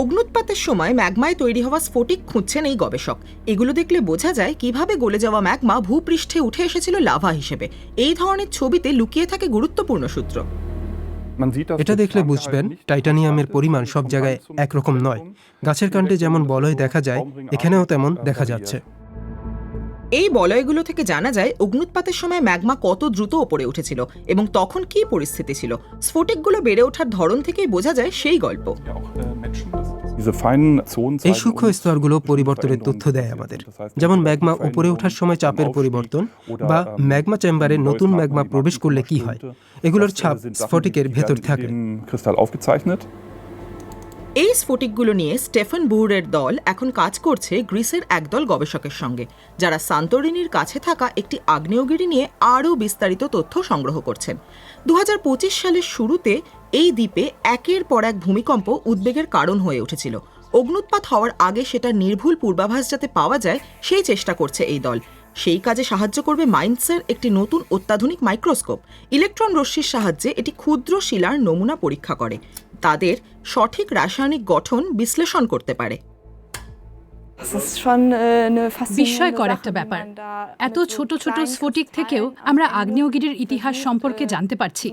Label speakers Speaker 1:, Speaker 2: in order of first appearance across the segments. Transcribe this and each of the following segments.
Speaker 1: অগ্নুৎপাতের সময় ম্যাগমায় তৈরি হওয়া স্ফটিক খুঁজছেন এই গবেষক। এগুলো দেখলে বোঝা যায় কিভাবে গলে যাওয়া ম্যাগমা ভূপৃষ্ঠে উঠে এসেছিল লাভা হিসেবে। এই ধরনের ছবিতে লুকিয়ে থাকে গুরুত্বপূর্ণ সূত্র।
Speaker 2: এটা দেখলে বুঝবেন টাইটানিয়ামের পরিমাণ সব জায়গায় একরকম নয়। গাছের কাণ্ডে যেমন বলয় দেখা যায়, এখানেও তেমন দেখা যাচ্ছে।
Speaker 1: এই বলয়গুলো থেকে জানা যায় অগ্নুৎপাতের সময় ম্যাগমা কত দ্রুত ওপরে উঠেছিল এবং তখন কি পরিস্থিতি ছিল। স্ফটিকগুলো বেড়ে ওঠার ধরন থেকেই বোঝা যায় সেই গল্প।
Speaker 2: এই সূক্ষ্ম স্তরগুলো পরিবর্তনের তথ্য দেয় আমাদের, যেমন ম্যাগমা উপরে ওঠার সময় চাপের পরিবর্তন বা ম্যাগমা চেম্বারে নতুন ম্যাগমা প্রবেশ করলে কি হয়। এগুলোর ছাপ স্ফটিকের ভেতর থাকে।
Speaker 1: এই স্ফটিকগুলো নিয়ে স্টেফান বুরের দল এখন কাজ করছে গ্রিসের একদল গবেষকের সঙ্গে, যারা সান্তোরিনির কাছে থাকা একটি আগ্নেয়গিরি নিয়ে আরও বিস্তারিত তথ্য সংগ্রহ করছেন। 2025 সালের শুরুতে এই দ্বীপে একের পর এক ভূমিকম্প উদ্বেগের কারণ হয়ে উঠেছিল। অগ্নুৎপাত হওয়ার আগে সেটা নির্ভুল পূর্বাভাস যাতে পাওয়া যায় সেই চেষ্টা করছে এই দল। সেই কাজে সাহায্য করবে মাইন্ডসের একটি নতুন অত্যাধুনিক মাইক্রোস্কোপ। ইলেকট্রন রশ্মির সাহায্যে এটি ক্ষুদ্র শিলার নমুনা পরীক্ষা করে, তাদের সঠিক রাসায়নিক গঠন বিশ্লেষণ করতে পারে।
Speaker 3: বিস্ময়কর একটা ব্যাপার। এত ছোট ছোট স্ফটিক থেকেও আমরা আগ্নেয়গিরির ইতিহাস সম্পর্কে জানতে পারছি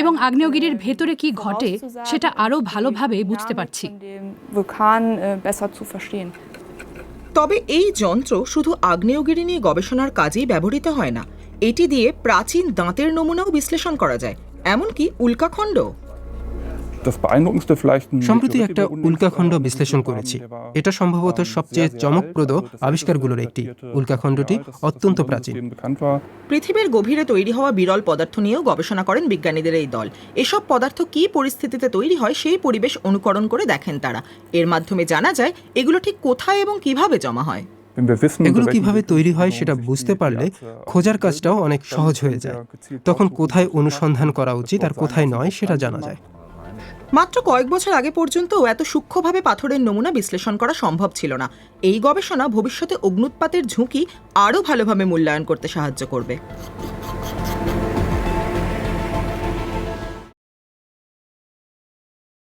Speaker 3: এবং আগ্নেয়গিরির ভেতরে কি ঘটে সেটা আরও ভালোভাবে বুঝতে পারছি।
Speaker 1: তবে এই যন্ত্র শুধু আগ্নেয়গিরি নিয়ে গবেষণার কাজেই ব্যবহৃত হয় না। এটি দিয়ে প্রাচীন দাঁতের নমুনাও বিশ্লেষণ করা যায়, এমনকি উল্কাখণ্ড।
Speaker 2: সম্প্রতি একটা উল্কাখণ্ড বিশ্লেষণ করেছি। এটা সম্ভবত সবচেয়ে চমকপ্রদ আবিষ্কারগুলোর একটি। উল্কাখণ্ডটি অত্যন্ত প্রাচীন।
Speaker 1: পৃথিবীর গভীরে তৈরি হওয়া বিরল পদার্থ নিয়েও গবেষণা করেন বিজ্ঞানীদের এই দল। এসব পদার্থ কী পরিস্থিতিতে তৈরি হয় সেই পরিবেশ অনুকরণ করে দেখেন তারা। এর মাধ্যমে জানা যায় এগুলো ঠিক কোথায় এবং কিভাবে জমা হয়।
Speaker 2: এগুলো কিভাবে তৈরি হয় সেটা বুঝতে পারলে খোঁজার কাজটাও অনেক সহজ হয়ে যায়। তখন কোথায় অনুসন্ধান করা উচিত আর কোথায় নয় সেটা জানা যায়।
Speaker 1: মাত্র কয়েক বছর আগে পর্যন্ত এত সূক্ষ্মভাবে পাথরের নমুনা বিশ্লেষণ করা সম্ভব ছিল না। এই গবেষণা ভবিষ্যতে অগ্নুৎপাতের ঝুঁকি আরও ভালোভাবে মূল্যায়ন করতে সাহায্য করবে।